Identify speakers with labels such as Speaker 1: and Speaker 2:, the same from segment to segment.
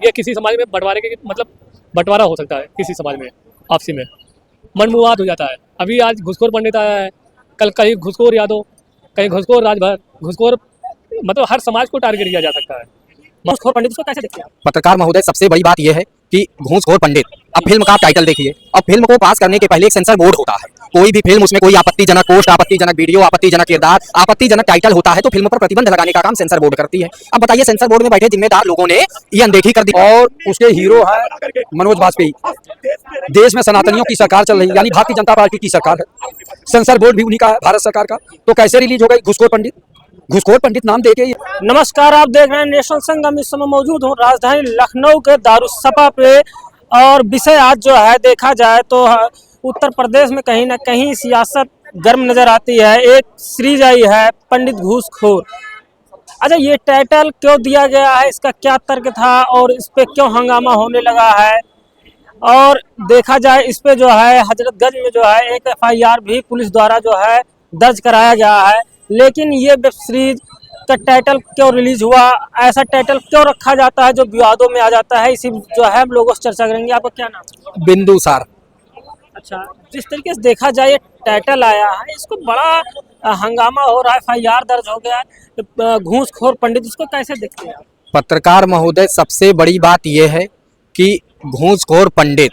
Speaker 1: ये किसी समाज में बंटवारे के मतलब बंटवारा हो सकता है, किसी समाज में आपसी में मनमुटाव हो जाता है। अभी आज घुसखोर पंडित आया है, कल कहीं घुसखोर यादव, कहीं घुसखोर राजभर, घुसखोर मतलब हर समाज को टारगेट किया जा सकता है। घुसखोर पंडित को कैसे देखते हैं?
Speaker 2: पत्रकार महोदय, सबसे बड़ी बात यह है कि घूसखोर पंडित, अब फिल्म का टाइटल देखिए, अब फिल्म को पास करने के पहले एक सेंसर बोर्ड होता है। कोई भी फिल्म, उसमें कोई आपत्तिजनक पोस्ट, आपत्तिजनक वीडियो, आपत्तिजनक किरदार, आपत्तिजनक टाइटल होता है तो फिल्म पर प्रतिबंध लगाने का काम सेंसर बोर्ड करती है। अब बताइए, सेंसर बोर्ड में बैठे जिम्मेदार लोगों ने ये अनदेखी कर दी
Speaker 3: और उसके हीरो है मनोज वाजपेयी। देश में सनातनियों की सरकार चल रही है, यानी भारतीय जनता पार्टी की सरकार है, सेंसर बोर्ड भी उन्हीं का है, भारत सरकार का। तो कैसे रिलीज हो गई घुसखोर पंडित? घुसखोर पंडित नाम देके।
Speaker 4: नमस्कार, आप देख रहे हैं नेशनल संगम। इस समय मौजूद हूँ राजधानी लखनऊ के दारुस्सपा पे, और विषय आज जो है देखा जाए तो उत्तर प्रदेश में कहीं ना कहीं सियासत गर्म नजर आती है। एक सीरीज आई है पंडित घूसखोर। अच्छा, ये टाइटल क्यों दिया गया है, इसका क्या तर्क था और इस पे क्यों हंगामा होने लगा है? और देखा जाए इस पे जो है हजरतगंज में जो है एक FIR भी पुलिस द्वारा जो है दर्ज कराया गया है। लेकिन ये वेब सीरीज का टाइटल क्यों रिलीज हुआ, ऐसा टाइटल क्यों रखा जाता है जो विवादों में आ जाता है, इसी जो है हम लोगों से चर्चा करेंगे। आपका क्या नाम?
Speaker 2: बिंदुसार।
Speaker 4: अच्छा, जिस तरीके से देखा जाए ये टाइटल आया है, इसको बड़ा हंगामा हो रहा है, FIR दर्ज हो गया है, घूसखोर पंडित, इसको कैसे देखते हैं?
Speaker 2: पत्रकार महोदय, सबसे बड़ी बात यह है कि घूसखोर पंडित,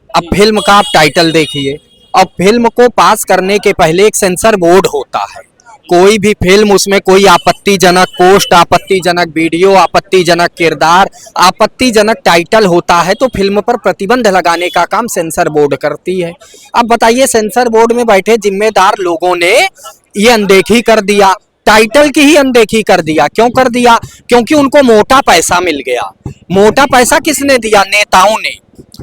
Speaker 2: अब फिल्म का आप टाइटल देखिए, अब फिल्म को पास करने के पहले एक सेंसर बोर्ड होता है। कोई भी फिल्म, उसमें कोई आपत्तिजनक पोस्ट, आपत्तिजनक वीडियो, आपत्तिजनक किरदार, आपत्तिजनक टाइटल होता है तो फिल्म पर प्रतिबंध लगाने का काम सेंसर बोर्ड करती है। अब बताइए, सेंसर बोर्ड में बैठे जिम्मेदार लोगों ने ये अनदेखी कर दिया, टाइटल की ही अनदेखी कर दिया। क्यों कर दिया? क्योंकि उनको मोटा पैसा मिल गया। मोटा पैसा किसने दिया? नेताओं ने।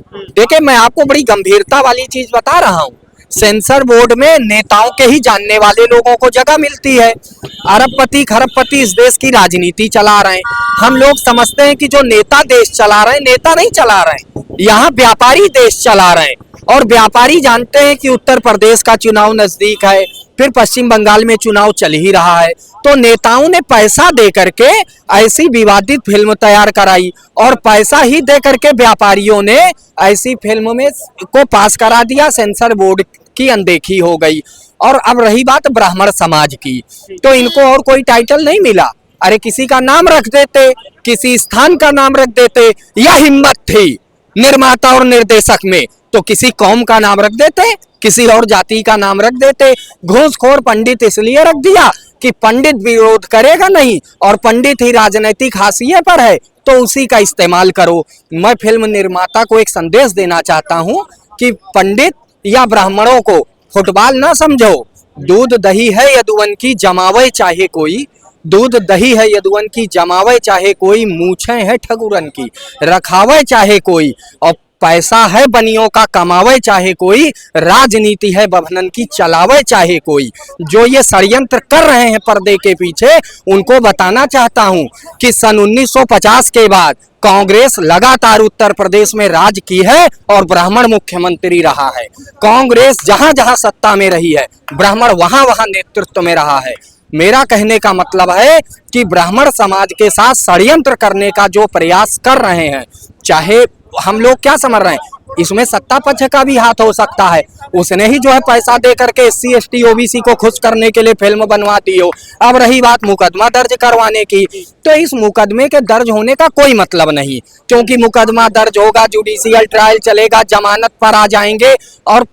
Speaker 2: देखिए, मैं आपको बड़ी गंभीरता वाली चीज बता रहा हूँ, सेंसर बोर्ड में नेताओं के ही जानने वाले लोगों को जगह मिलती है। अरबपति खरबपति इस देश की राजनीति चला रहे हैं। हम लोग समझते हैं कि जो नेता देश चला रहे हैं, नेता नहीं चला रहे हैं, यहाँ व्यापारी देश चला रहे हैं। और व्यापारी जानते हैं कि उत्तर प्रदेश का चुनाव नजदीक है, फिर पश्चिम बंगाल में चुनाव चल ही रहा है, तो नेताओं ने पैसा दे करके ऐसी विवादित फिल्म तैयार कराई और पैसा ही दे करके व्यापारियों ने ऐसी फिल्म में को पास करा दिया। सेंसर बोर्ड की अनदेखी हो गई। और अब रही बात ब्राह्मण समाज की, तो इनको और कोई टाइटल नहीं मिला। अरे किसी का नाम रख देते, किसी स्थान का नाम रख देते, या हिम्मत थी निर्माता और निर्देशक में तो किसी कौम का नाम रख देते, किसी और जाति का नाम रख देते। घूसखोर पंडित इसलिए रख दिया कि पंडित विरोध करेगा नहीं और पंडित ही राजनीतिक हाशिए पर है, तो उसी का इस्तेमाल करो। मैं फिल्म निर्माता को एक संदेश देना चाहता हूं कि पंडित या ब्राह्मणों को फुटबॉल ना समझो। दूध दही है यदुवन की जमावे चाहे कोई, दूध दही है यदुवन की जमावे चाहे कोई, मूछें है ठगुरन की रखावे चाहे कोई, और पैसा है बनियों का कमावे चाहे कोई, राजनीति है बभनन की चलावे चाहे कोई। जो ये षड्यंत्र कर रहे हैं पर्दे के पीछे, उनको बताना चाहता हूं कि सन 1950 के बाद कांग्रेस लगातार उत्तर प्रदेश में राज की है और ब्राह्मण मुख्यमंत्री रहा है। कांग्रेस जहां जहां सत्ता में रही है, ब्राह्मण वहां वहां नेतृत्व में रहा है। मेरा कहने का मतलब है कि ब्राह्मण समाज के साथ षड्यंत्र करने का जो प्रयास कर रहे हैं, चाहे हम लोग क्या समझ रहे हैं, इसमें सत्ता पक्ष का भी हाथ हो सकता है। उसने ही जो है पैसा दे करके SC ST OBC को खुश करने के लिए फिल्म बनवाती हो। अब रही बात मुकदमा दर्ज करवाने की, तो इस मुकदमे के दर्ज होने का कोई मतलब नहीं, क्योंकि मुकदमा दर्ज होगा, जुडिशियल ट्रायल चलेगा, जमानत पर आ जाएंगे, और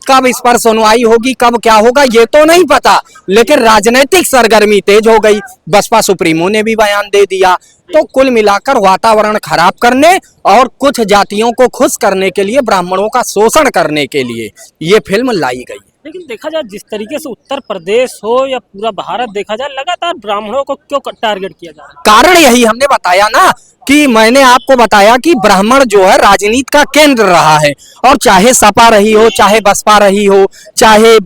Speaker 2: कब इस पर सुनवाई होगी, कब क्या होगा ये तो नहीं पता। लेकिन राजनीतिक सरगर्मी तेज हो गई, बसपा सुप्रीमो ने भी बयान दे दिया। तो कुल मिलाकर वातावरण खराब करने और कुछ जातियों को खुश करने के लिए, ब्राह्मणों का शोषण करने के लिए ये फिल्म लाई गई।
Speaker 4: लेकिन देखा जाए जिस तरीके से उत्तर प्रदेश हो या पूरा भारत देखा जाए, लगातार ब्राह्मणों को क्यों टारगेट किया जा रहा है?
Speaker 2: कारण यही हमने बताया ना, कि मैंने आपको बताया कि ब्राह्मण जो है राजनीति का केंद्र रहा है, और चाहे सपा रही हो, चाहे बसपा रही हो, चाहे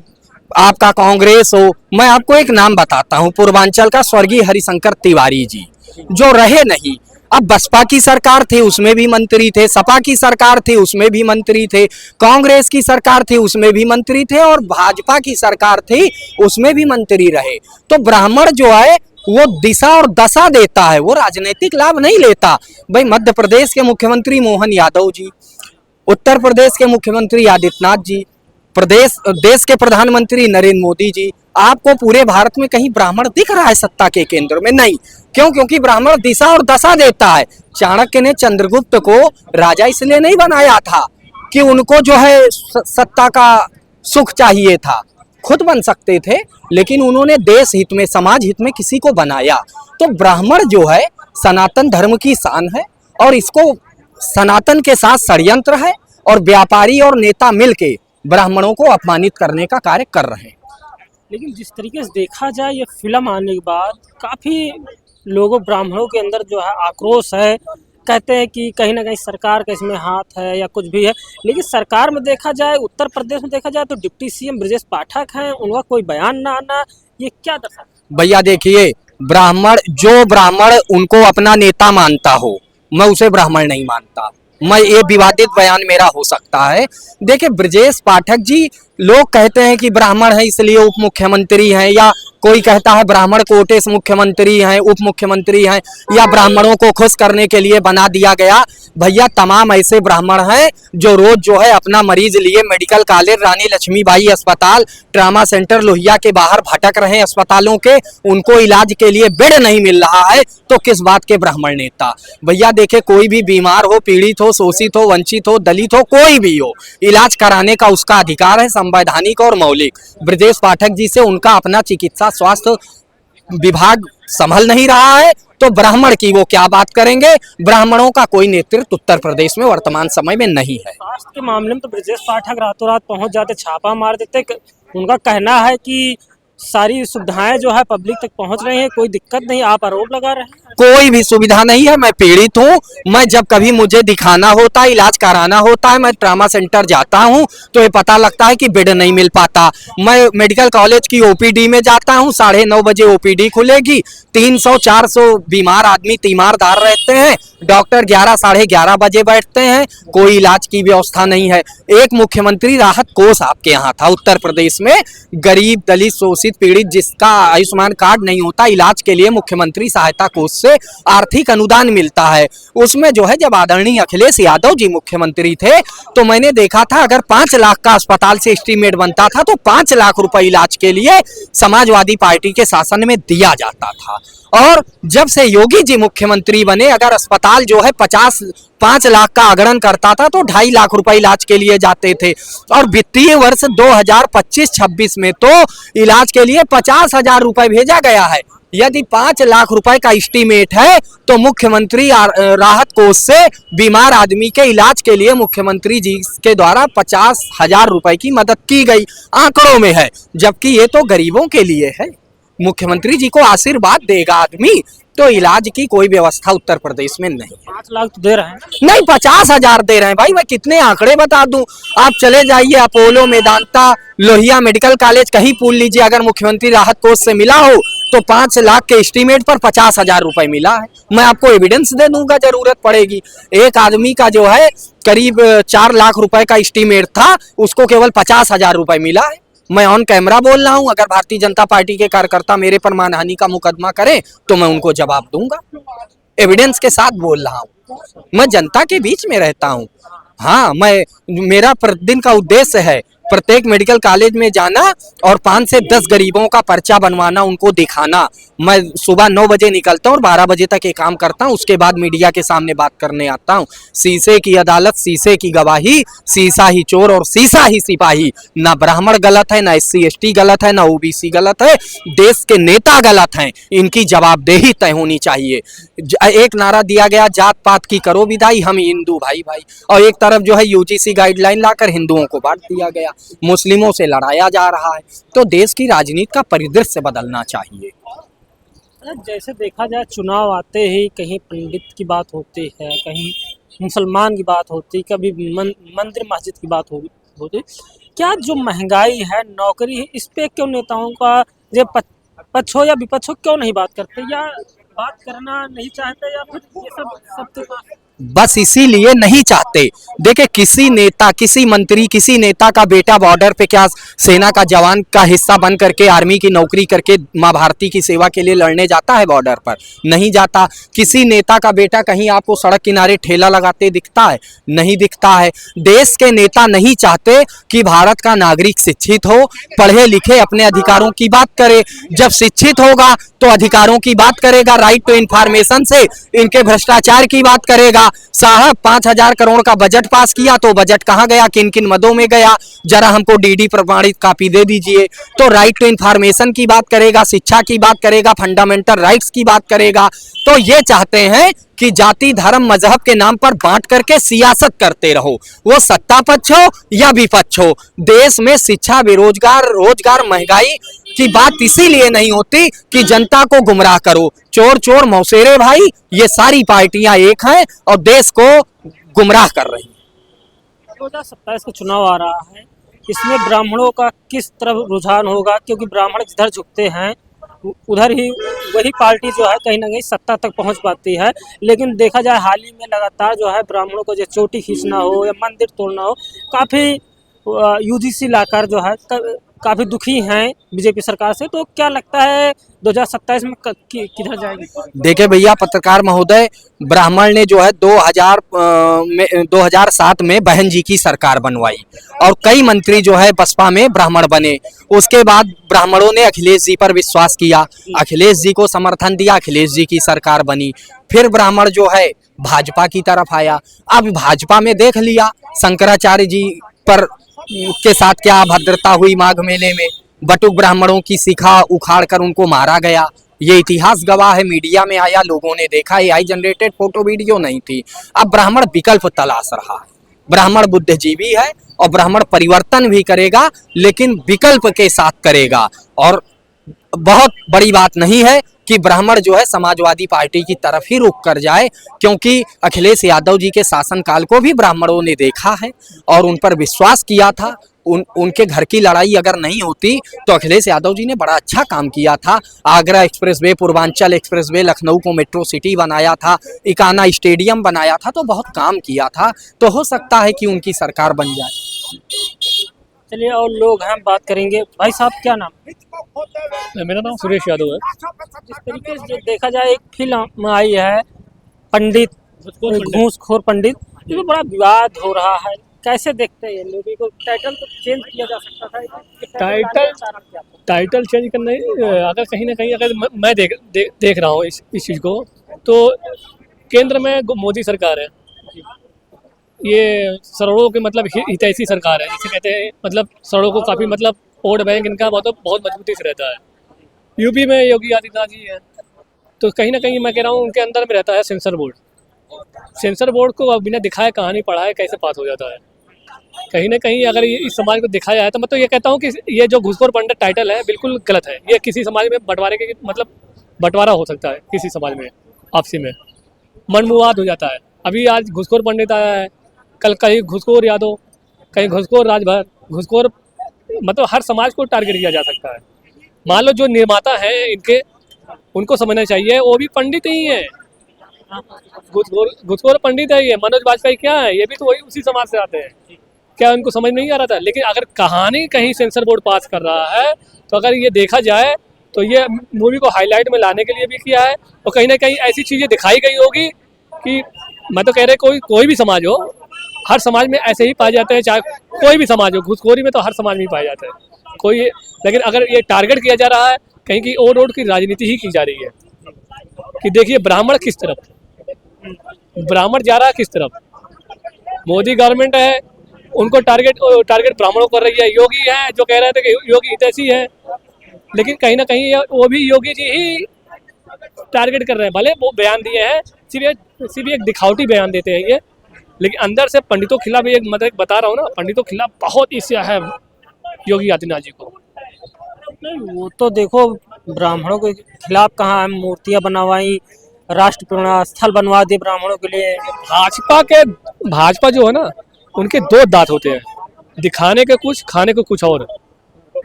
Speaker 2: आपका कांग्रेस हो। मैं आपको एक नाम बताता हूं, पूर्वांचल का स्वर्गीय हरिशंकर तिवारी जी, जो रहे नहीं। अब बसपा की सरकार थी, उसमें भी मंत्री थे, सपा की सरकार थी, उसमें भी मंत्री थे, कांग्रेस की सरकार थी, उसमें भी मंत्री थे, और भाजपा की सरकार थी, उसमें भी मंत्री रहे। तो ब्राह्मण जो है वो दिशा और दशा देता है, वो राजनीतिक लाभ नहीं लेता। भाई मध्य प्रदेश के मुख्यमंत्री मोहन यादव जी, उत्तर प्रदेश के मुख्यमंत्री आदित्यनाथ जी, देश के प्रधानमंत्री नरेंद्र मोदी जी, आपको पूरे भारत में कहीं ब्राह्मण दिख रहा है सत्ता के केंद्र में? नहीं। क्यों? क्योंकि ब्राह्मण दिशा और दशा देता है। चाणक्य ने चंद्रगुप्त को राजा इसलिए नहीं बनाया था कि उनको जो है सत्ता का सुख चाहिए था, खुद बन सकते थे, लेकिन उन्होंने देश हित में, समाज हित में किसी को बनाया। तो ब्राह्मण जो है सनातन धर्म की शान है, और इसको सनातन के साथ षड्यंत्र है, और व्यापारी और नेता मिलके ब्राह्मणों को अपमानित करने का कार्य कर रहे हैं।
Speaker 4: लेकिन जिस तरीके से देखा जाए, ये फिल्म आने के बाद काफी लोगों, ब्राह्मणों के अंदर जो है आक्रोश है। कहते हैं कि कहीं ना कहीं सरकार का इसमें हाथ है या कुछ भी है। लेकिन सरकार में देखा जाए, उत्तर प्रदेश में देखा जाए तो डिप्टी सीएम ब्रजेश पाठक हैं, उनका कोई बयान ना आना, ये क्या दर्शाता है?
Speaker 2: भैया देखिए, जो ब्राह्मण उनको अपना नेता मानता हो, मैं उसे ब्राह्मण नहीं मानता। मैं ये विवादित बयान मेरा हो सकता है। देखिए ब्रजेश पाठक जी, लोग कहते हैं कि ब्राह्मण है इसलिए उप मुख्यमंत्री हैं, या कोई कहता है ब्राह्मण कोटे से मुख्यमंत्री हैं, उप मुख्यमंत्री हैं, या ब्राह्मणों को खुश करने के लिए बना दिया गया। भैया तमाम ऐसे ब्राह्मण हैं जो रोज जो है अपना मरीज लिए मेडिकल कॉलेज, रानी लक्ष्मीबाई अस्पताल, ट्रामा सेंटर लोहिया के बाहर भटक रहे हैं अस्पतालों के, उनको इलाज के लिए बेड नहीं मिल रहा है, तो किस बात के ब्राह्मण नेता? भैया देखे, कोई भी बीमार हो, पीड़ित हो, शोषित हो, वंचित हो, दलित हो, कोई भी हो, इलाज कराने का उसका अधिकार है, संवैधानिक और मौलिक। ब्रजेश पाठक जी से उनका अपना चिकित्सा स्वास्थ्य विभाग संभल नहीं रहा है, तो ब्राह्मण की वो क्या बात करेंगे? ब्राह्मणों का कोई नेतृत्व उत्तर प्रदेश में वर्तमान समय में नहीं है।
Speaker 4: स्वास्थ्य के मामले में तो ब्रजेश पाठक रातों रात पहुंच जाते, छापा मार देते। उनका कहना है कि सारी सुविधाएं जो है पब्लिक तक पहुंच रही हैं, कोई दिक्कत नहीं। आप आरोप लगा रहे हैं।
Speaker 2: कोई भी सुविधा नहीं है। मैं पीड़ित हूँ, मैं जब कभी मुझे दिखाना होता है, इलाज कराना होता है, मैं ट्रामा सेंटर जाता हूँ तो ये पता लगता है कि बेड नहीं मिल पाता। मैं मेडिकल कॉलेज की ओपीडी में जाता हूँ, 9:30 बजे ओपीडी खुलेगी, 300-400 बीमार आदमी तीमारदार रहते हैं, डॉक्टर 11 साढ़े 11 बजे बैठते हैं, कोई इलाज की व्यवस्था नहीं है। एक मुख्यमंत्री राहत कोष आपके यहाँ था उत्तर प्रदेश में, गरीब दलित शोषित पीड़ित जिसका आयुष्मान कार्ड नहीं होता, इलाज के लिए मुख्यमंत्री सहायता कोष से आर्थिक अनुदान मिलता है। उसमें जो है, जब आदरणीय अखिलेश यादव जी मुख्यमंत्री थे तो मैंने देखा था, अगर 5 लाख का अस्पताल से एस्टीमेट बनता था तो 5 लाख रुपए इलाज के लिए समाजवादी पार्टी के शासन में दिया जाता था। और जब से योगी जी मुख्यमंत्री बने, अगर अस्पताल जो है 5 लाख का अग्रण करता था तो 2.5 लाख रुपए इलाज के लिए जाते थे। और वित्तीय वर्ष 2025-26 में तो इलाज के लिए 50,000 रुपए भेजा गया है। यदि 5 लाख रुपए का एस्टीमेट है तो मुख्यमंत्री राहत कोष से बीमार आदमी के इलाज के लिए मुख्यमंत्री जी के द्वारा 50,000 रुपए की मदद की गई, आंकड़ों में है। जबकि ये तो गरीबों के लिए है। मुख्यमंत्री जी को आशीर्वाद देगा आदमी, तो इलाज की कोई व्यवस्था उत्तर प्रदेश में नहीं।
Speaker 4: 5 लाख तो दे रहे हैं।
Speaker 2: नहीं, 50,000 दे रहे हैं। भाई मैं कितने आंकड़े बता दूं? आप चले जाइए Apollo, Medanta, Lohia medical college, कहीं पूछ लीजिए, अगर मुख्यमंत्री राहत कोष से मिला हो तो 5 लाख के एस्टीमेट पर 50,000 रुपए मिला है। मैं आपको एविडेंस दे दूंगा, जरूरत पड़ेगी। एक आदमी का जो है करीब 4 लाख रुपए का एस्टीमेट था, उसको केवल 50,000 रुपए मिला है। मैं ऑन कैमरा बोल रहा हूं। अगर भारतीय जनता पार्टी के कार्यकर्ता मेरे पर मानहानि का मुकदमा करें तो मैं उनको जवाब दूंगा, एविडेंस के साथ बोल रहा हूं। मैं जनता के बीच में रहता हूं। हाँ, मेरा प्रतिदिन का उद्देश्य है प्रत्येक मेडिकल कॉलेज में जाना और 5 से 10 गरीबों का पर्चा बनवाना, उनको दिखाना। मैं सुबह 9 बजे निकलता हूँ और 12 बजे तक ये काम करता हूँ। उसके बाद मीडिया के सामने बात करने आता हूँ। शीशे की अदालत, शीशे की गवाही, शीशा ही चोर और शीशा ही सिपाही। ना ब्राह्मण गलत है, ना SC/ST गलत है, ना OBC गलत है, देश के नेता गलत हैं। इनकी जवाबदेही तय होनी चाहिए। एक नारा दिया गया, जात पात की करो विदाई, हम हिंदू भाई भाई, और एक तरफ जो है UGC गाइडलाइन लाकर हिंदुओं को बांट दिया गया, मुस्लिमों से लड़ाया जा रहा है। तो देश की राजनीति का परिदृश्य बदलना चाहिए।
Speaker 4: जैसे देखा जाए, चुनाव आते ही कहीं पंडित की बात होती है, कहीं मुसलमान की बात होती, कभी मंदिर मस्जिद की बात होती। क्या जो महंगाई है, नौकरी है, इस पे क्यों नेताओं का ये पक्ष हो या विपक्ष हो क्यों नहीं बात करते, या बात करना नहीं चाहते, या फिर ये सब
Speaker 2: बस इसीलिए नहीं चाहते। देखिए किसी नेता, किसी मंत्री, किसी नेता का बेटा बॉर्डर पे क्या सेना का जवान का हिस्सा बन करके आर्मी की नौकरी करके माँ भारती की सेवा के लिए लड़ने जाता है बॉर्डर पर? नहीं जाता। किसी नेता का बेटा कहीं आपको सड़क किनारे ठेला लगाते दिखता है? नहीं दिखता है। देश के नेता नहीं चाहते कि भारत का नागरिक शिक्षित हो, पढ़े लिखे, अपने अधिकारों की बात करे। जब शिक्षित होगा तो अधिकारों की बात करेगा, राइट टू इंफॉर्मेशन से इनके भ्रष्टाचार की बात करेगा। साहब 5,000 करोड़ का बजट पास किया तो बजट कहाँ गया, किन किन मदों में गया, जरा हमको डीडी प्रमाणित कॉपी दे दीजिए। तो राइट टू इंफॉर्मेशन की बात करेगा, शिक्षा की बात करेगा, फंडामेंटल राइट्स की बात करेगा। तो ये चाहते हैं कि जाति धर्म मजहब के नाम पर बांट करके सियासत करते रहो, वो सत्ता पक्ष हो या विपक्ष हो। देश में शिक्षा, बेरोजगार, रोजगार, महंगाई की बात इसीलिए नहीं होती कि जनता को गुमराह करो। चोर चोर मौसेरे भाई, ये सारी पार्टियां एक हैं और देश को गुमराह कर रही हैं।
Speaker 4: 2027 का चुनाव आ रहा है, इसमें ब्राह्मणों का किस तरफ रुझान होगा? क्योंकि ब्राह्मण जिधर झुकते हैं उधर ही वही पार्टी जो है कहीं ना कहीं सत्ता तक पहुंच पाती है। लेकिन देखा जाए हाल ही में लगातार जो है ब्राह्मणों को जो चोटी खींचना हो या मंदिर तोड़ना हो, काफ़ी यूजीसी लाकर जो है काफ़ी दुखी हैं बीजेपी सरकार से। तो क्या लगता है 2027 में किधर जाएगी?
Speaker 2: देखिए भैया पत्रकार महोदय, ब्राह्मण ने जो है 2007 में बहन जी की सरकार बनवाई और कई मंत्री जो है बसपा में ब्राह्मण बने। उसके बाद ब्राह्मणों ने अखिलेश जी पर विश्वास किया, अखिलेश जी को समर्थन दिया, अखिलेश जी की सरकार बनी। फिर ब्राह्मण जो है भाजपा की तरफ आया। अब भाजपा में देख लिया शंकराचार्य जी पर के साथ क्या भद्रता हुई माघ मेले में, बटुक ब्राह्मणों की शिखा उखाड़ कर उनको मारा गया। ये इतिहास गवाह है, मीडिया में आया, लोगों ने देखा, AI जनरेटेड फोटो वीडियो नहीं थी। अब ब्राह्मण विकल्प तलाश रहा है। ब्राह्मण बुद्धिजीवी है और ब्राह्मण परिवर्तन भी करेगा, लेकिन विकल्प के साथ करेगा। और बहुत बड़ी बात नहीं है कि ब्राह्मण जो है समाजवादी पार्टी की तरफ ही रुख कर जाए, क्योंकि अखिलेश यादव जी के शासनकाल को भी ब्राह्मणों ने देखा है और उन पर विश्वास किया था। उनके घर की लड़ाई अगर नहीं होती तो अखिलेश यादव जी ने बड़ा अच्छा काम किया था। आगरा एक्सप्रेसवे, पूर्वांचल एक्सप्रेसवे, लखनऊ को मेट्रो सिटी बनाया था, इकाना स्टेडियम बनाया था, तो बहुत काम किया था। तो हो सकता है कि उनकी सरकार बन जाए।
Speaker 4: चलिए और लोग हैं, बात करेंगे। भाई साहब क्या नाम?
Speaker 1: मेरा नाम सुरेश यादव है।
Speaker 4: जिस तरीके से देखा जाए एक फिल्म आई है पंडित, घूसखोर पंडित, इसमें बड़ा विवाद हो रहा है, कैसे देखते हैं लोगों को? टाइटल तो चेंज किया जा सकता था।
Speaker 1: टाइटल चेंज करना अगर कहीं ना कहीं अगर मैं देख रहा हूँ इस चीज़ को, तो केंद्र में मोदी सरकार है, ये सड़कों के मतलब हितैषी सरकार है, जिसे कहते हैं। मतलब सड़कों को काफ़ी मतलब वोट बैंक इनका बहुत मजबूती से रहता है। यूपी में योगी आदित्यनाथ जी है, तो कहीं ना कहीं मैं कह रहा हूँ उनके अंदर में रहता है सेंसर बोर्ड। सेंसर बोर्ड को बिना दिखाए कहानी पढ़ाए कैसे पास हो जाता है? कहीं ना कहीं अगर इस समाज को दिखाया जाए तो मैं तो ये कहता हूँ कि ये जो घूसखोर पंडित टाइटल है बिल्कुल गलत है। ये किसी समाज में बंटवारे के मतलब बंटवारा हो सकता है, किसी समाज में आपसी में मनमुवाद हो जाता है। अभी आज घूसखोर पंडित आया है, कल कहीं घूसखोर यादव, कहीं घूसखोर राजभर, घूसखोर, मतलब हर समाज को टारगेट किया जा सकता है। मान लो जो निर्माता है इनके, उनको समझना चाहिए वो भी पंडित ही है, घूसखोर पंडित है। ये मनोज वाजपेयी क्या है, ये भी तो वही उसी समाज से आते हैं। क्या उनको समझ नहीं आ रहा था? लेकिन अगर कहानी कहीं सेंसर बोर्ड पास कर रहा है तो अगर ये देखा जाए तो ये मूवी को हाईलाइट में लाने के लिए भी किया है, और कहीं ना कहीं ऐसी चीज़ें दिखाई गई होगी कि मैं तो कह रहे कोई भी समाज हो, हर समाज में ऐसे ही पाए जाते हैं, चाहे कोई भी समाज हो। घूसखोरी में तो हर समाज में ही पाए जाते हैं कोई। लेकिन अगर ये टारगेट किया जा रहा है, कहीं की ओर ओर की राजनीति ही की जा रही है कि देखिए ब्राह्मण किस तरफ, ब्राह्मण जा रहा है किस तरफ। मोदी गवर्नमेंट है, उनको टारगेट ब्राह्मणों कर रही है। योगी है जो कह रहे थे कि योगी हितैषी है, लेकिन कहीं ना कहीं वो भी योगी जी ही टारगेट कर रहे हैं। भले वो बयान दिए हैं, सिर्फ एक दिखावटी बयान देते हैं ये, लेकिन अंदर से पंडितों के खिलाफ एक मतलब बता रहा हूँ ना, पंडितों के खिलाफ बहुत ईर्ष्या है योगी आदित्यनाथ जी को।
Speaker 4: वो तो देखो ब्राह्मणों के खिलाफ कहाँ मूर्तियाँ बनवाई, राष्ट्र प्रेरणा स्थल बनवा दिए ब्राह्मणों के लिए।
Speaker 1: भाजपा जो है ना, उनके दो दांत होते हैं, दिखाने के कुछ, खाने को कुछ और,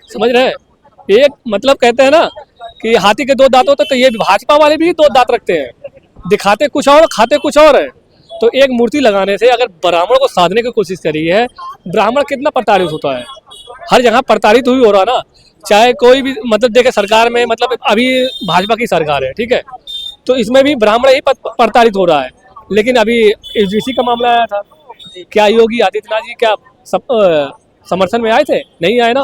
Speaker 1: समझ रहे हैं? एक मतलब कहते हैं ना कि हाथी के दो दांत होते, तो ये भाजपा वाले भी दो दांत रखते हैं, दिखाते कुछ और, खाते कुछ और है। तो एक मूर्ति लगाने से अगर ब्राह्मण को साधने की कोशिश करी है, ब्राह्मण कितना प्रताड़ित होता है, हर जगह प्रताड़ित हुई हो रहा ना। चाहे कोई भी मतलब देखे सरकार में, मतलब अभी भाजपा की सरकार है, ठीक है, तो इसमें भी ब्राह्मण ही प्रताड़ित हो रहा है। लेकिन अभी यूजीसी का मामला आया था, क्या योगी आदित्यनाथ जी क्या समर्थन में आए थे? नहीं आए ना।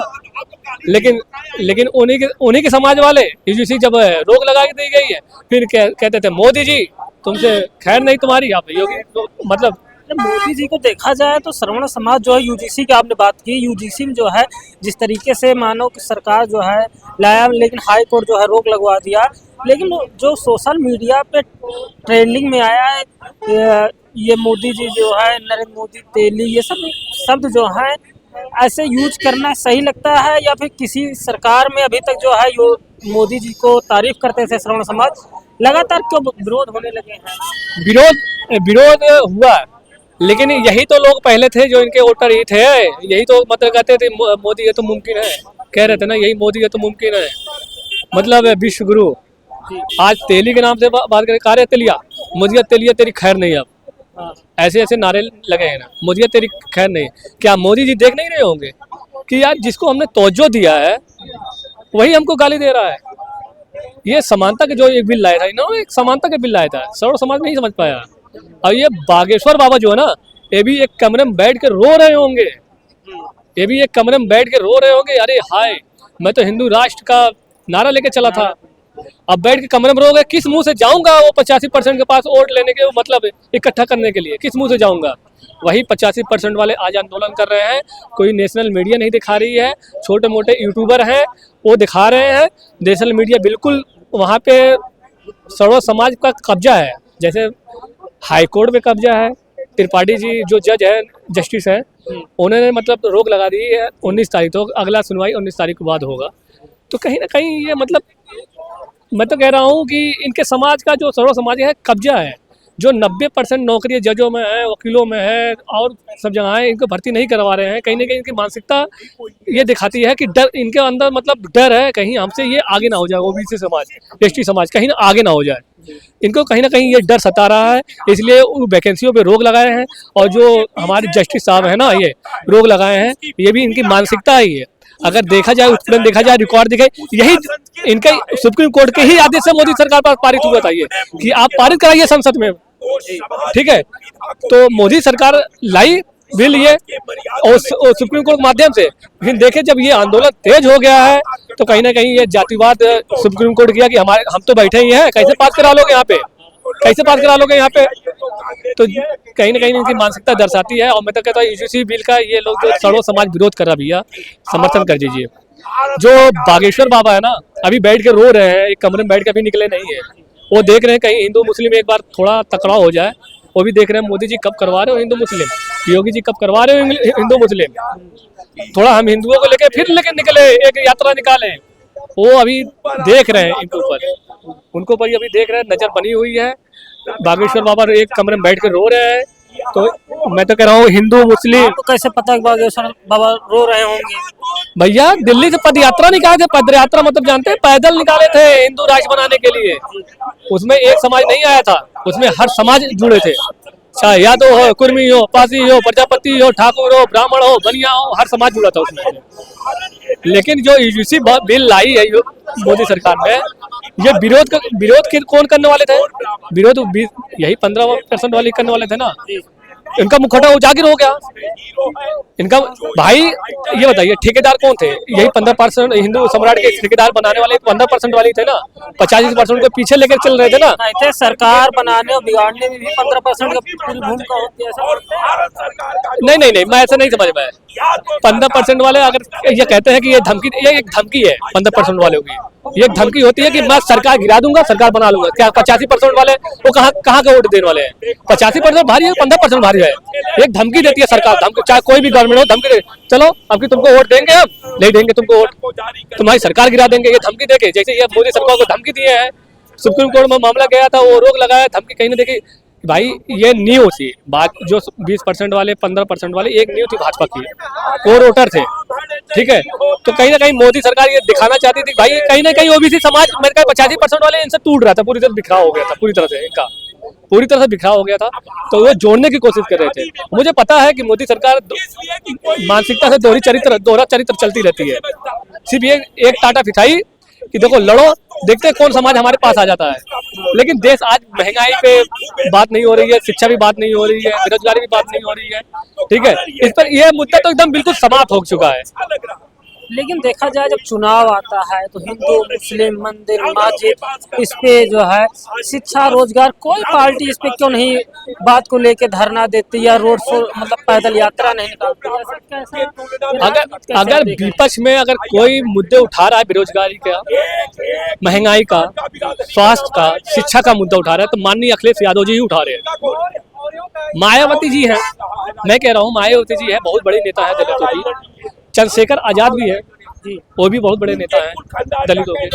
Speaker 1: लेकिन उन्हीं के समाज वाले यूजीसी जब रोक लगा के दी गई है, फिर कहते थे मोदी जी तुमसे खैर नहीं तुम्हारी, आप योगी तो मतलब
Speaker 4: मोदी जी को देखा जाए तो श्रवण समाज जो है, यूजीसी की आपने बात की, यूजीसी में जो है जिस तरीके से मानो कि सरकार जो है लाया, लेकिन हाई कोर्ट जो है रोक लगवा दिया। लेकिन जो सोशल मीडिया पे ट्रेंडिंग में आया है, ये मोदी जी जो है, नरेंद्र मोदी, तेली, ये सब शब्द जो है ऐसे यूज करना सही लगता है, या फिर किसी सरकार में अभी तक जो है यो मोदी जी को तारीफ करते थे श्रवण समाज, लगातार क्यों विरोध होने लगे हैं?
Speaker 1: विरोध हुआ, लेकिन यही तो लोग पहले थे जो इनके वोटर ही थे, यही तो मतलब कहते थे मोदी ये तो मुमकिन है, कह रहे थे ना यही मोदी ये तो मुमकिन है, मतलब विश्व गुरु। आज तेली के नाम से बात करें, कार्य तेलिया, मोदी तेलिया तेरी खैर नहीं, अब ऐसे ऐसे नारे लगे हैं ना, मोदी तेरी खैर नहीं। क्या मोदी जी देख नहीं रहे होंगे कि यार जिसको हमने तवज्जो दिया है वही हमको गाली दे रहा है? ये समानता के जो एक बिल लाया था इन्होंने, एक समानता के बिल लाया था, सर्व समाज नहीं समझ पाया। और ये बागेश्वर बाबा जो है ना, ये भी एक कमरे में बैठ के रो रहे होंगे, ये भी एक कमरे में बैठ के रो रहे होंगे, अरे हाय मैं तो हिंदू राष्ट्र का नारा लेके चला था, अब बैठ के कमरे में रोगे, किस मुंह से जाऊंगा वो 85% के पास वोट लेने के, मतलब इकट्ठा करने के लिए किस मुंह से जाऊंगा? वही 85% वाले आज आंदोलन कर रहे हैं, कोई नेशनल मीडिया नहीं दिखा रही है, छोटे मोटे यूट्यूबर हैं वो दिखा रहे हैं, नेशनल मीडिया बिल्कुल वहाँ पे सर्व समाज का कब्जा है। जैसे हाई कोर्ट में कब्जा है, त्रिपाठी जी जो जज है, जस्टिस है, उन्होंने मतलब रोक लगा दी है 19 तारीख, तो अगला सुनवाई 19 तारीख के बाद होगा। तो कहीं ना कहीं ये मतलब मैं तो कह रहा हूँ कि इनके समाज का जो सर्व समाज है कब्जा है, जो 90% नौकरी जजों में है, वकीलों में है और सब जगह है, इनको भर्ती नहीं करवा रहे हैं। कहीं ना कहीं इनकी मानसिकता ये दिखाती है कि डर इनके अंदर, मतलब डर है कहीं हमसे ये आगे ना हो जाए, ओबीसी समाज, एसटी समाज कहीं ना आगे ना हो जाए, इनको कहीं ना कहीं ये डर सता रहा है, इसलिए उन वैकेंसियों पे रोक लगाए हैं। और जो हमारे जस्टिस साहब है ना, ये रोक लगाए हैं, ये भी इनकी मानसिकता ही है। अगर देखा जाए, उत्पीड़न देखा जाए, रिकॉर्ड दिखे, यही इनके सुप्रीम कोर्ट के ही आदेश से मोदी सरकार पर पारित हुआ था ये कि आप पारित कराइए संसद में, ठीक है। तो मोदी सरकार लाई बिल ये और सुप्रीम कोर्ट के माध्यम से, लेकिन देखे जब ये आंदोलन तेज हो गया है तो कहीं ना कहीं ये जातिवाद सुप्रीम कोर्ट किया कि हम तो बैठे ही हैं, कैसे पास करा लोगे यहाँ पे, कैसे पास करा लोगे यहाँ पे? तो कहीं ना कहीं इनकी मानसिकता दर्शाती है। और मैं तो कहता हूँ यूजीसी बिल का ये लोग जो सर्व समाज विरोध कर रहा, भैया समर्थन कर दीजिए। जो बागेश्वर बाबा है ना, अभी बैठ के रो रहे हैं, एक कमरे में बैठ के अभी निकले नहीं है, वो देख रहे हैं कहीं हिंदू मुस्लिम एक बार थोड़ा टकराव हो जाए, वो भी देख रहे हैं मोदी जी कब करवा रहे हो हिंदू मुस्लिम, योगी जी कब करवा रहे हो हिंदू मुस्लिम, थोड़ा हम हिंदुओं को लेके फिर लेके निकले, एक यात्रा निकालें। वो अभी देख रहे हैं इनके ऊपर, उनको ऊपर अभी देख रहे हैं, नजर बनी हुई है। बागेश्वर बाबा एक कमरे में बैठ के रो रहे हैं, तो मैं तो कह रहा हूँ हिंदू मुस्लिम।
Speaker 4: आपको कैसे पता है बागेश्वर बाबा रो रहे होंगे?
Speaker 1: भैया दिल्ली से पद यात्रा निकाले थे, पद यात्रा मतलब जानते हैं, पैदल निकाले थे हिंदू राष्ट्र बनाने के लिए। उसमें एक समाज नहीं आया था, उसमें हर समाज जुड़े थे, चाहे यादव हो, कुर्मी हो, पासी हो, प्रजापति हो, ठाकुर हो, ब्राह्मण हो, बनिया हो, हर समाज जुड़ा था उसमें। लेकिन जो यूजीसी बिल लाई है मोदी सरकार ने, ये विरोध कौन करने वाले थे? विरोध यही 15% वाले करने वाले थे ना, इनका मुखौटा उजागर हो गया। इनका भाई ये बताइए ठेकेदार कौन थे? यही 15% हिंदू सम्राट के ठेकेदार बनाने वाले 15% वाले थे ना, 85% को पीछे लेकर चल रहे थे ना।
Speaker 4: थे सरकार बनाने और बिगाड़ने में भी 15% का पूरी भूमिका होती है, ऐसा?
Speaker 1: नहीं, मैं ऐसा नहीं समझ पाया। 15% वाले अगर ये कहते हैं कि ये एक धमकी है 15% वालों की, ये धमकी होती है कि मैं सरकार गिरा दूंगा, सरकार बना लूंगा। क्या 85% वाले वो कहाँ का वोट देने वाले हैं? 85% भारी है, 15% भारी है। एक धमकी देती है सरकार, धमकी, चाहे कोई भी गवर्नमेंट हो, धमकी दे, चलो अब की तुमको वोट देंगे, हम नहीं देंगे तुमको वोट, तुम्हारी सरकार गिरा देंगे, ये धमकी देके। जैसे ये मोदी सरकार को धमकी दिए हैं, सुप्रीम कोर्ट में मामला गया था, वो रोक लगाया, धमकी कहीं ना देखी। भाई ये नींव थी बात, जो 20% वाले 15% वाले एक नींव थी भाजपा की, कोर वोटर थे, ठीक है। तो कहीं ना कहीं मोदी सरकार ये दिखाना चाहती थी भाई कहीं ना कहीं ओबीसी समाज, मेरे ख्याल 85% वाले इनसे टूट रहा था, पूरी तरह बिखरा हो गया था पूरी तरह से इनका। पूरी तरह से बिखरा हो गया था, तो वो जोड़ने की कोशिश कर रहे थे। मुझे पता है कि मोदी सरकार मानसिकता से दोहरा चरित्र चलती रहती है। सिर्फ ये एक टाटा फिठाई कि देखो लड़ो, देखते हैं कौन समाज हमारे पास आ जाता है। लेकिन देश आज महंगाई पे बात नहीं हो रही है, शिक्षा भी बात नहीं हो रही है, बेरोजगारी भी बात नहीं हो रही है, ठीक है। इस पर यह मुद्दा तो एकदम बिल्कुल समाप्त हो चुका है।
Speaker 4: लेकिन देखा जाए जब चुनाव आता है तो हिंदू मुस्लिम मंदिर मस्जिद इस पे जो है शिक्षा रोजगार कोई पार्टी इस पे क्यों नहीं बात को लेके धरना देती या रोड शो मतलब पैदल यात्रा नहीं निकालती?
Speaker 1: अगर विपक्ष में अगर कोई मुद्दे उठा रहा है बेरोजगारी का, महंगाई का, स्वास्थ्य का, शिक्षा का मुद्दा उठा रहा है तो माननीय अखिलेश यादव जी ही उठा रहे हैं। मायावती जी है, मैं कह रहा हूँ मायावती जी है, बहुत बड़े नेता है दलितों की। चंद्रशेखर आजाद भी है, वो भी बहुत बड़े नेता हैं दलितों के।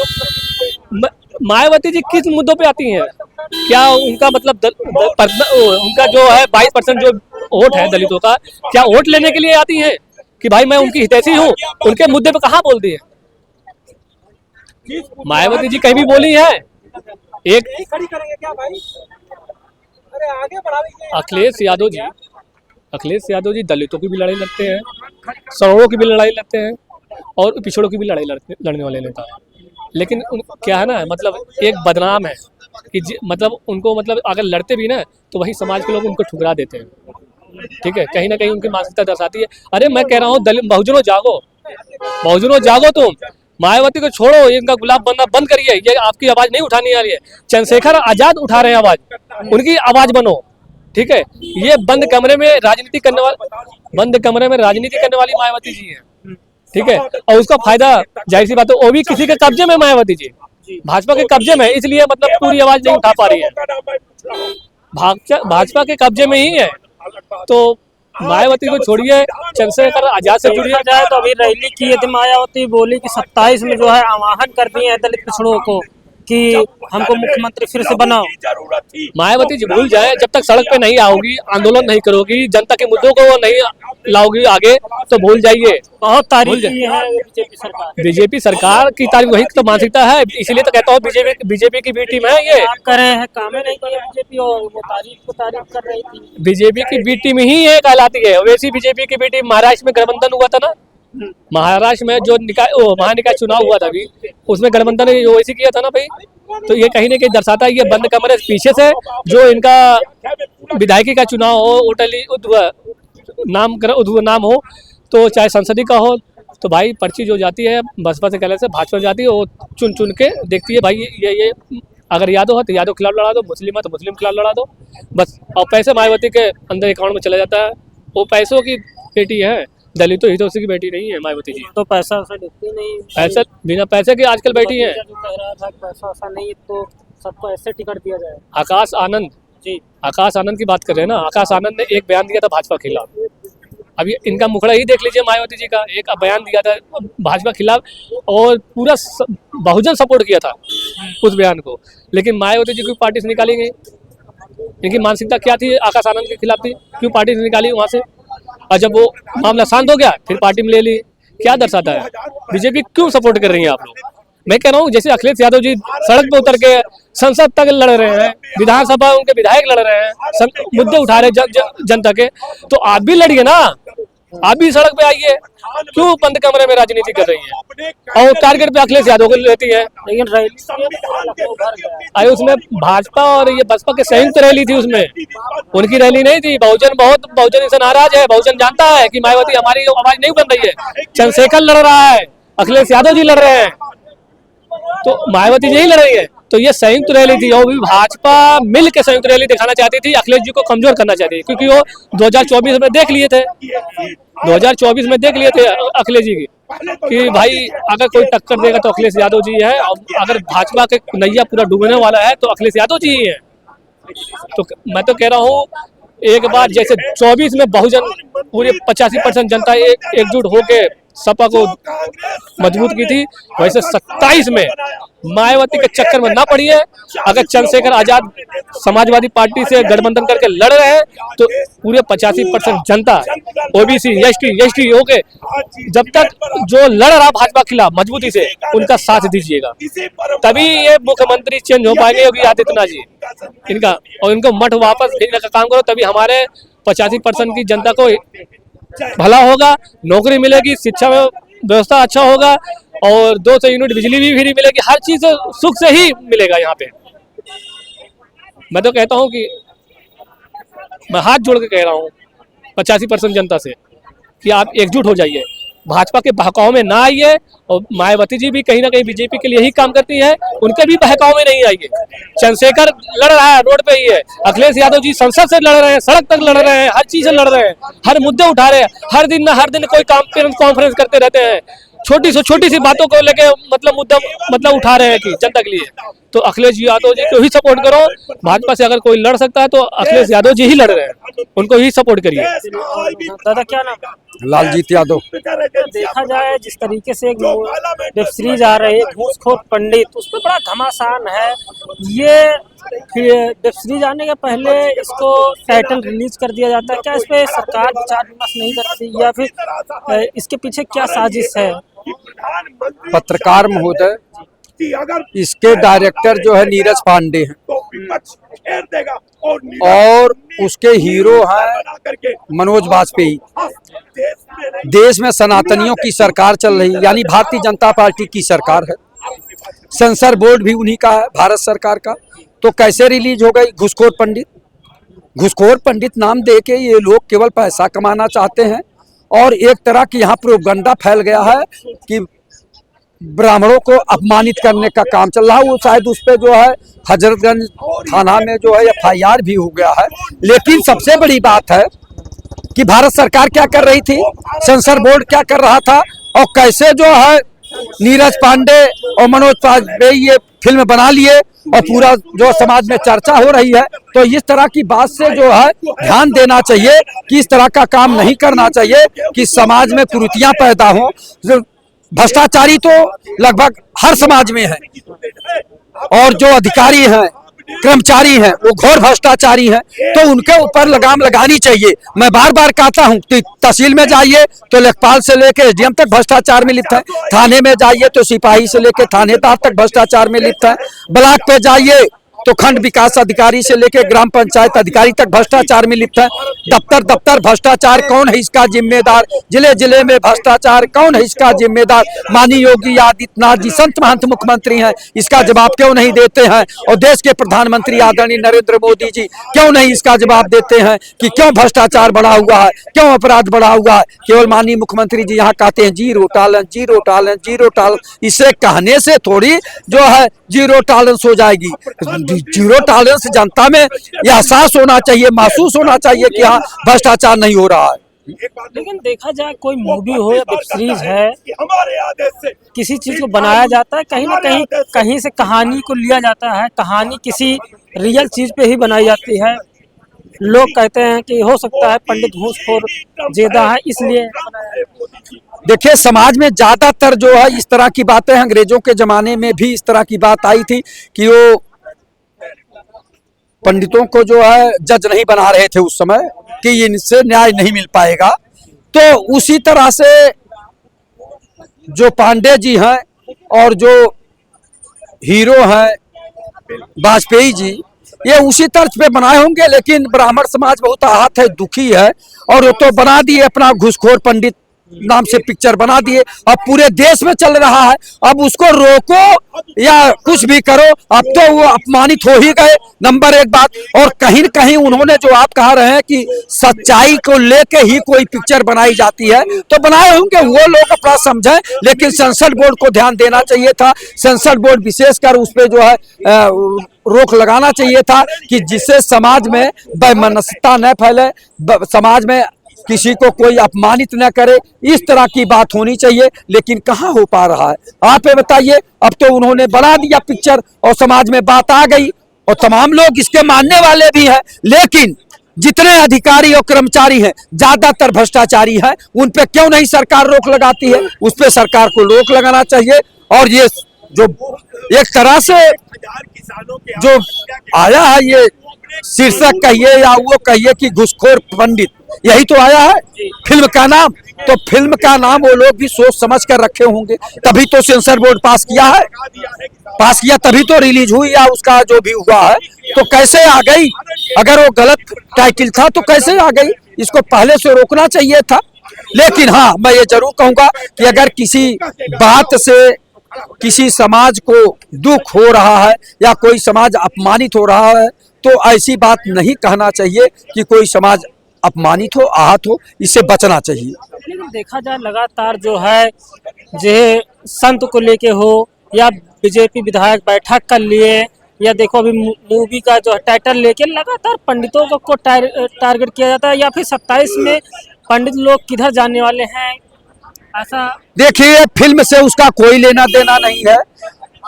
Speaker 1: मायावती जी किस मुद्दों पे आती हैं? क्या उनका मतलब उनका जो है 22% जो वोट है दलितों का, क्या वोट लेने के लिए आती हैं कि भाई मैं उनकी हितैषी हूँ? उनके मुद्दे पे कहाँ बोलती है मायावती जी? कहीं भी बोली है? एक अखिलेश यादव जी दलितों की भी लड़ाई लड़ते हैं, सवर्णों की भी लड़ाई लड़ते हैं और पिछड़ों की भी लड़ाई लड़ने वाले नेता हैं। लेकिन क्या है ना, मतलब एक बदनाम है कि मतलब उनको मतलब अगर लड़ते भी ना तो वही समाज के लोग उनको ठुकरा देते हैं, ठीक है। कहीं ना कहीं उनकी मानसिकता दर्शाती है। अरे मैं कह रहा हूँ बहुजनों जागो, बहुजनों जागो, तुम मायावती को छोड़ो, इनका गुलाब बनना बंद करिए, ये आपकी आवाज नहीं उठानी आ रही है। चंद्रशेखर आजाद उठा रहे हैं आवाज, उनकी आवाज बनो, ठीक है। ये बंद कमरे में राजनीति करने वाली मायावती जी है, ठीक है। और उसका फायदा जाहिर सी बात है वो भी किसी के कब्जे में, मायावती जी भाजपा के कब्जे में, इसलिए मतलब पूरी आवाज नहीं उठा पा रही है। भाजपा के कब्जे में ही है, तो मायावती को छोड़िए, चंद्रशेखर आजाद से जुड़िए।
Speaker 4: जाए तो अभी रैली की थी मायावती, बोली कि 27 में जो है आह्वान कर दिए हैं दलित पिछड़ों को कि हमको मुख्यमंत्री फिर से बनाओ।
Speaker 1: मायावती जी भूल जाए, जब तक सड़क पे नहीं आओगी, आंदोलन नहीं करोगी, जनता के मुद्दों को नहीं लाओगी आगे, तो भूल जाइए।
Speaker 4: बहुत तारीफ की है
Speaker 1: बीजेपी सरकार की तारीफ, वही तो मानसिकता है, इसीलिए तो कहता हूँ बीजेपी की बी टीम है ये।
Speaker 4: आप कर रहे हैं, काम नहीं किया बीजेपी और वो तारीफ कर रही थी।
Speaker 1: बीजेपी की बी टीम ही ये कहलाती है। वैसी बीजेपी की बी टीम, महाराष्ट्र में गठबंधन हुआ था ना, महाराष्ट्र में जो महानिकाय चुनाव हुआ था अभी, उसमें गठबंधन ने वैसे किया था ना भाई। तो ये कहीं ना कहीं दर्शाता है ये बंद कमरे पीछे से जो इनका विधायकी का चुनाव हो, उद्धव नाम हो, तो चाहे संसदीय का हो, तो भाई पर्ची जो जाती है बसपा से कहने से भाजपा जाती है, वो चुन चुन के देखती है भाई ये अगर यादव है तो यादव खिलाफ लड़ा दो, मुस्लिम है तो मुस्लिम खिलाफ लड़ा दो, बस। और पैसे मायावती के अंदर अकाउंट में चला जाता है। वो पैसों की बेटी है, दलितों हितों की बेटी नहीं है मायावती जी।
Speaker 4: तो पैसा वैसा देती नहीं,
Speaker 1: पैसा बिना पैसे के आजकल बैठी है।
Speaker 4: जो कह रहा था पैसा वैसा नहीं तो सबको ऐसे टिकट दिया जाए।
Speaker 1: आकाश आनंद की बात कर रहे हैं ना, आकाश आनंद ने एक बयान दिया था भाजपा के खिलाफ। अभी इनका मुखड़ा ही देख लीजिए, मायावती जी का एक बयान दिया था भाजपा के खिलाफ और पूरा बहुजन सपोर्ट किया था उस बयान को। लेकिन मायावती जी की पार्टी से निकाली गई। इनकी मानसिकता क्या थी? आकाश आनंद के खिलाफ थी, क्यों पार्टी से निकाली वहां से? और जब वो मामला शांत हो गया फिर पार्टी में ले ली। क्या दर्शाता है? बीजेपी क्यों सपोर्ट कर रही है आप लोग? मैं कह रहा हूँ जैसे अखिलेश यादव जी सड़क पे उतर के संसद तक लड़ रहे हैं, विधानसभा उनके विधायक लड़ रहे हैं, मुद्दे उठा रहे जनता के, तो आप भी लड़िए ना, आप भी सड़क पे आइए। क्यों बंद कमरे में राजनीति कर रही है और टारगेट पे अखिलेश यादव को लेती है?
Speaker 4: लेकिन
Speaker 1: अरे उसमें भाजपा और ये बसपा के संयुक्त रैली थी, उसमें उनकी रैली नहीं थी। बहुजन इसे नाराज है। बहुजन जानता है कि मायावती हमारी आवाज नहीं बन रही है। चंद्रशेखर लड़ रहा है, अखिलेश यादव जी लड़ रहे हैं, तो मायावती जी ही लड़ रही है। तो ये संयुक्त रैली थी और भी भाजपा मिल के संयुक्त रैली दिखाना चाहती थी, अखिलेश जी को कमजोर करना चाहती थी, क्योंकि वो 2024 में देख लिए थे, 2024 में देख लिए थे अखिलेश जी की कि भाई अगर कोई टक्कर देगा तो अखिलेश यादव जी है, और अगर भाजपा के नैया पूरा डूबने वाला है तो अखिलेश यादव जी ही है। तो मैं तो कह रहा हूँ एक बार जैसे 24 में बहुजन पूरे 85% जनता एकजुट होके सपा को मजबूत की थी, वैसे 27 में मायावती के चक्कर में ना पड़ी है। अगर चंद्रशेखर आजाद समाजवादी पार्टी से गठबंधन करके लड़ रहे हैं तो पूरे 85% जनता ओबीसी एसटी होके जब तक जो लड़ रहा भाजपा के खिलाफ मजबूती से उनका साथ दीजिएगा, तभी ये मुख्यमंत्री चेंज हो पाएंगे योगी आदित्यनाथ जी। इनका, और इनको मठ वापस भेजने का काम करो, तभी हमारे 85% की जनता को भला होगा, नौकरी मिलेगी, शिक्षा व्यवस्था अच्छा होगा, और 200 यूनिट बिजली भी फ्री मिलेगी। हर चीज सुख से ही मिलेगा यहाँ पे। मैं तो कहता हूँ कि मैं हाथ जोड़ के कह रहा हूँ 85% जनता से कि आप एकजुट हो जाइए, भाजपा के बहकाव में ना आइए। और मायावती जी भी कहीं ना कहीं बीजेपी के लिए ही काम करती है, उनके भी बहकाव में नहीं आइए। चंद्रशेखर लड़ रहा है, रोड पे ही है। अखिलेश यादव जी संसद से लड़ रहे हैं, सड़क तक लड़ रहे हैं, हर चीज से लड़ रहे हैं, हर मुद्दे उठा रहे हैं, हर दिन कोई कॉन्फ्रेंस करते रहते हैं, छोटी सी बातों को लेके मुद्दा उठा रहे हैं कि जनता के लिए। तो अखिलेश यादव जी को ही सपोर्ट करो। भाजपा से अगर कोई लड़ सकता है तो अखिलेश यादव जी ही लड़ रहे हैं, उनको ही सपोर्ट करिए।
Speaker 4: दादा क्या नाम?
Speaker 3: लालजीत यादव।
Speaker 4: देखा जाए जिस तरीके से एक वेब सीरीज आ रही है घूसखोर पंडित, उसमें बड़ा घमासान है। ये वेब सीरीज आने के पहले इसको टाइटल रिलीज कर दिया जाता है, क्या इस पे सरकार विचार विमर्श नहीं करती, या फिर इसके पीछे क्या साजिश है?
Speaker 3: पत्रकार महोदय, इसके डायरेक्टर जो है नीरज पांडे हैं और उसके हीरो हैं मनोज वाजपेयी। देश में सनातनियों की सरकार चल रही है, यानी भारतीय जनता पार्टी की सरकार है। सेंसर बोर्ड भी उन्हीं का है, भारत सरकार का। तो कैसे रिलीज हो गई घूसखोर पंडित? घूसखोर पंडित नाम दे के ये लोग केवल पैसा कमाना चाहते हैं, और एक तरह की यहाँ प्रोपगंडा फैल गया है कि ब्राह्मणों को अपमानित करने का काम चल रहा है। वो शायद उस पे जो है हजरतगंज थाना में जो है FIR भी हो गया है। लेकिन सबसे बड़ी बात है कि भारत सरकार क्या कर रही थी, सेंसर बोर्ड क्या कर रहा था, और कैसे जो है नीरज पांडे और मनोज वाजपेयी ये फिल्म बना लिए, और पूरा जो समाज में चर्चा हो रही है। तो इस तरह की बात से जो है ध्यान देना चाहिए कि इस तरह का काम नहीं करना चाहिए कि समाज में कुरीतियां पैदा हों। भ्रष्टाचारी तो लगभग हर समाज में है, और जो अधिकारी हैं, कर्मचारी हैं, वो घोर भ्रष्टाचारी हैं। तो उनके ऊपर लगाम लगानी चाहिए। मैं बार बार कहता हूँ, तहसील में जाइए तो लेखपाल से लेकर SDM तक भ्रष्टाचार में लिप्त है, थाने में जाइए तो सिपाही से लेकर थानेदार तक भ्रष्टाचार में लिप्त है, ब्लॉक पे जाइए तो खंड विकास अधिकारी से लेकर ग्राम पंचायत अधिकारी तक भ्रष्टाचार में लिप्त है। दफ्तर भ्रष्टाचार, कौन है इसका जिम्मेदार? जिले में भ्रष्टाचार, कौन है इसका जिम्मेदार? माननीय योगी आदित्यनाथ जी संत महंत मुख्यमंत्री हैं, इसका जवाब क्यों नहीं देते हैं? और देश के प्रधानमंत्री आदरणीय नरेंद्र मोदी जी क्यों नहीं इसका जवाब देते हैं कि क्यों भ्रष्टाचार बढ़ा हुआ है, क्यों अपराध बढ़ा हुआ है? केवल माननीय मुख्यमंत्री जी यहाँ कहते हैं zero tolerance, zero tolerance, zero tolerance. इसे कहने से थोड़ी जो है जीरो टॉलरेंस हो जाएगी। जीरो टॉलरेंस जनता में एहसास होना चाहिए, महसूस होना चाहिए कि हाँ भ्रष्टाचार नहीं हो रहा है।
Speaker 4: लेकिन देखा जाए कोई मूवी हो या वेब सीरीज है, किसी चीज को बनाया जाता है, कहीं ना कहीं से कहानी को लिया जाता है, कहानी किसी रियल चीज पे ही बनाई जाती है। लोग कहते हैं कि हो सकता है पंडित घूसखोर ज्यादा है इसलिए।
Speaker 3: देखिए, समाज में ज्यादातर जो है इस तरह की बातें, अंग्रेजों के जमाने में भी इस तरह की बात आई थी कि वो पंडितों को जो है जज नहीं बना रहे थे उस समय कि इनसे न्याय नहीं मिल पाएगा। तो उसी तरह से जो पांडे जी हैं और जो हीरो हैं वाजपेयी जी, ये उसी तर्ज पे बनाए होंगे। लेकिन ब्राह्मण समाज बहुत आहत है, दुखी है, और वो तो बना दिए अपना घूसखोर पंडित नाम से पिक्चर बना दिए। अब पूरे देश में चल रहा है, अब उसको रोको या कुछ भी करो, अब तो वो अपमानित हो ही गए, नंबर एक बात। और कहीं न कहीं उन्होंने जो आप कह रहे हैं कि सच्चाई को लेके ही कोई पिक्चर बनाई जाती है, तो बनाए होंगे, वो लोग अपना समझें। लेकिन सेंसर बोर्ड को ध्यान देना चाहिए था। सेंसर बोर्ड विशेषकर उस पर जो है रोक लगाना चाहिए था कि जिससे समाज में वैमनस्यता न फैले, समाज में किसी को कोई अपमानित न करे, इस तरह की बात होनी चाहिए। लेकिन कहाँ हो पा रहा है, आप ये बताइए। अब तो उन्होंने बना दिया पिक्चर और समाज में बात आ गई, और तमाम लोग इसके मानने वाले भी हैं। लेकिन जितने अधिकारी और कर्मचारी हैं ज्यादातर भ्रष्टाचारी हैं, उन पे क्यों नहीं सरकार रोक लगाती है? उस पे सरकार को रोक लगाना चाहिए। और ये जो एक तरह से जो आया है, ये शीर्षक कहिए या वो कहिए कि घूसखोर पंडित, यही तो आया है फिल्म का नाम। तो फिल्म का नाम वो लोग भी सोच समझ कर रखे होंगे, तभी तो सेंसर बोर्ड पास किया है, पास किया तभी तो रिलीज हुई या उसका जो भी हुआ है तो कैसे आ गई? अगर वो गलत टाइटल था तो कैसे आ गई? इसको पहले से रोकना चाहिए था। लेकिन हाँ, मैं ये जरूर कहूंगा कि अगर किसी बात से किसी समाज को दुख हो रहा है या कोई समाज अपमानित हो रहा है तो ऐसी बात नहीं कहना चाहिए कि कोई समाज अपमानित हो, आहत हो। इससे बचना चाहिए।
Speaker 4: लेकिन देखा जाए लगातार जो है जे संत को लेके हो या बीजेपी विधायक बैठक कर लिए या देखो अभी मूवी का जो टाइटल लेके लगातार पंडितों को टारगेट किया जाता है, या फिर 27 में पंडित लोग किधर जाने वाले हैं ऐसा।
Speaker 3: देखिए, फिल्म से उसका कोई लेना देना नहीं है।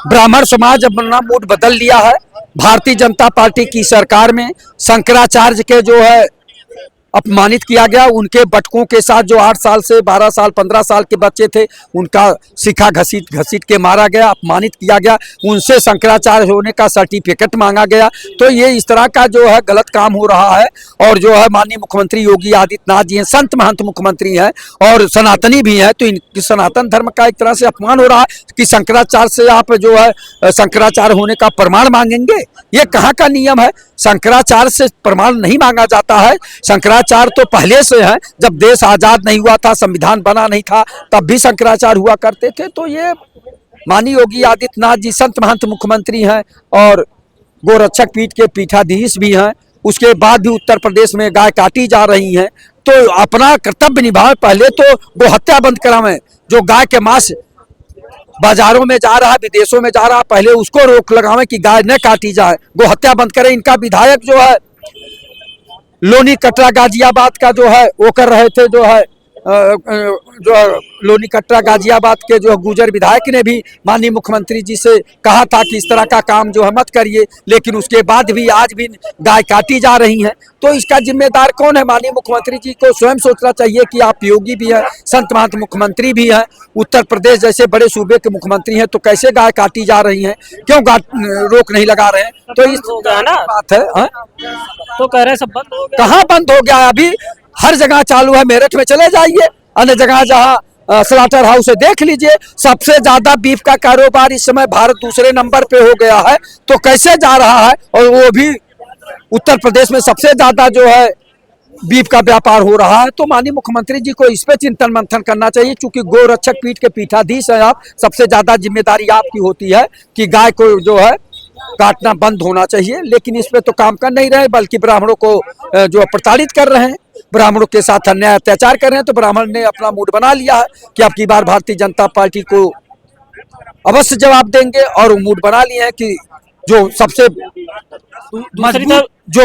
Speaker 3: ब्राह्मण समाज अपना मूड बदल लिया है। भारतीय जनता पार्टी की सरकार में शंकराचार्य के जो है अपमानित किया गया। उनके बटकों के साथ जो 8 साल से 12 साल 15 साल के बच्चे थे उनका शिखा घसीट घसीट के मारा गया, अपमानित किया गया। उनसे शंकराचार्य होने का सर्टिफिकेट मांगा गया। तो ये इस तरह का जो है गलत काम हो रहा है। और जो है माननीय मुख्यमंत्री योगी आदित्यनाथ जी हैं, संत महंत मुख्यमंत्री हैं और सनातनी भी हैं, तो इन सनातन धर्म का एक तरह से अपमान हो रहा है कि शंकराचार्य से आप जो है शंकराचार्य होने का प्रमाण मांगेंगे। ये कहाँ का नियम है? शंकराचार्य से प्रमाण नहीं मांगा जाता है। शंकराचार्य तो पहले से हैं, जब देश आजाद नहीं हुआ था, संविधान बना नहीं था, तब भी शंकराचार्य हुआ करते थे। तो ये माननीय योगी आदित्यनाथ जी संत महंत मुख्यमंत्री हैं और गोरक्षक पीठ के पीठाधीश भी हैं। उसके बाद भी उत्तर प्रदेश में गाय काटी जा रही हैं, तो अपना कर्तव्य निभाएं। पहले तो गोहत्या बंद करावें। जो गाय के मांस बाजारों में जा रहा है, विदेशों में जा रहा है, पहले उसको रोक लगावें कि गाय न काटी जाए, गोहत्या बंद करें। इनका विधायक जो है लोनी कटरा गाजियाबाद का जो है वो कर रहे थे, जो लोनी कटरा गाजियाबाद के जो गुजर विधायक ने भी माननीय मुख्यमंत्री जी से कहा था कि इस तरह का काम जो है मत करिए, लेकिन उसके बाद भी आज भी गाय काटी जा रही हैं। तो इसका जिम्मेदार कौन है? माननीय मुख्यमंत्री जी को स्वयं सोचना चाहिए कि आप योगी भी हैं, संत महंत मुख्यमंत्री भी हैं, उत्तर प्रदेश जैसे बड़े सूबे के मुख्यमंत्री हैं, तो कैसे गाय काटी जा रही हैं? क्यों रोक नहीं लगा रहे हैं? तो इस
Speaker 4: हो गया ना
Speaker 3: बात है।
Speaker 4: तो कह रहे सब बंद हो गया।
Speaker 3: कहाँ बंद हो गया? अभी हर जगह चालू है। मेरठ में चले जाइए, अन्य जगह जहाँ स्लॉटर हाउस है देख लीजिए। सबसे ज्यादा बीफ का कारोबार इस समय भारत दूसरे नंबर पे हो गया है। तो कैसे जा रहा है? और वो भी उत्तर प्रदेश में सबसे ज्यादा जो है बीफ का व्यापार हो रहा है। तो माननीय मुख्यमंत्री जी को इस पे चिंतन मंथन करना चाहिए, क्योंकि गोरक्षक पीठ के पीठाधीश हैं आप। सबसे ज्यादा जिम्मेदारी आपकी होती है कि गाय को जो है काटना बंद होना चाहिए। लेकिन इस पे तो काम कर नहीं रहे, बल्कि ब्राह्मणों को जो प्रताड़ित कर रहे हैं, ब्राह्मणों के साथ अन्याय अत्याचार कर रहे हैं। तो ब्राह्मण ने अपना मूड बना लिया है कि अब की बार भारतीय जनता पार्टी को अवश्य जवाब देंगे। और वो मूड बना लिए हैं कि जो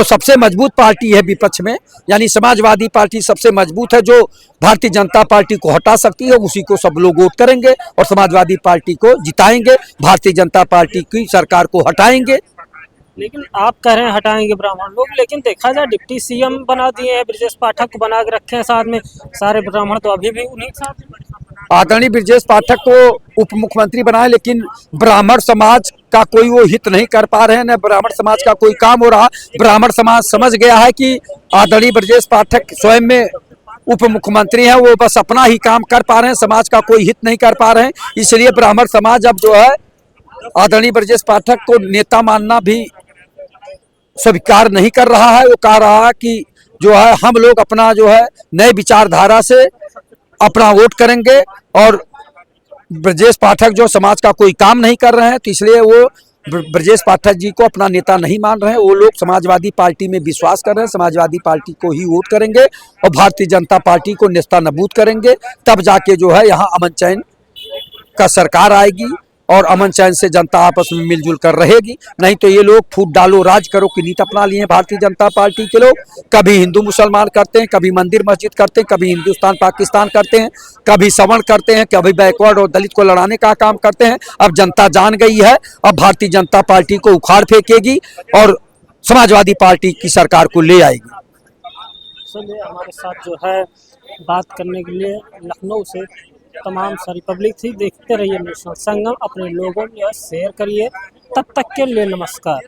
Speaker 3: सबसे मजबूत पार्टी है विपक्ष में, यानी समाजवादी पार्टी सबसे मजबूत है, जो भारतीय जनता पार्टी को हटा सकती है, उसी को सब लोग वोट करेंगे और समाजवादी पार्टी को जिताएंगे, भारतीय जनता पार्टी की सरकार को हटाएंगे।
Speaker 4: लेकिन आप कह रहे हैं हटाएंगे ब्राह्मण लोग, लेकिन देखा जाए डिप्टी सीएम बना दिए हैं, ब्रजेश पाठक को बना के रखे हैं साथ में। सारे ब्राह्मण तो अभी भी उन्हीं के साथ।
Speaker 3: आदरणीय ब्रजेश पाठक को उप मुख्यमंत्री बनाए, लेकिन ब्राह्मण समाज का कोई वो हित नहीं कर पा रहे हैं, न ब्राह्मण समाज का कोई काम हो रहा। ब्राह्मण समाज समझ गया है कि आदरणीय ब्रजेश पाठक स्वयं में उप मुख्यमंत्री हैं, वो बस अपना ही काम कर पा रहे हैं, समाज का कोई हित नहीं कर पा रहे हैं। इसलिए ब्राह्मण समाज अब जो है आदरणीय ब्रजेश पाठक को नेता मानना भी स्वीकार नहीं कर रहा है। वो कह रहा है कि जो है हम लोग अपना जो है नए विचारधारा से अपना वोट करेंगे, और ब्रजेश पाठक जो समाज का कोई काम नहीं कर रहे हैं, तो इसलिए वो ब्रजेश पाठक जी को अपना नेता नहीं मान रहे हैं। वो लोग समाजवादी पार्टी में विश्वास कर रहे हैं, समाजवादी पार्टी को ही वोट करेंगे और भारतीय जनता पार्टी को नेस्तनाबूद करेंगे। तब जाके जो है यहाँ अमन चैन का सरकार आएगी और अमन चैन से जनता आपस में मिलजुल कर रहेगी। नहीं तो ये लोग फूट डालो राज करो की नीति अपना लिए हैं भारतीय जनता पार्टी के लोग। कभी हिंदू मुसलमान करते हैं, कभी मंदिर मस्जिद करते हैं, कभी हिंदुस्तान पाकिस्तान करते हैं, कभी सवर्ण करते हैं, कभी बैकवर्ड और दलित को लड़ाने का काम करते हैं। अब जनता जान गई है, अब भारतीय जनता पार्टी को उखाड़ फेंकेगी और समाजवादी पार्टी की सरकार को ले आएगी।
Speaker 4: चलिए, हमारे साथ जो है बात करने के लिए लखनऊ से तमाम सारी पब्लिक थी। देखते रहिए नेशनल संगम, अपने लोगों में शेयर करिए। तब तक के लिए नमस्कार।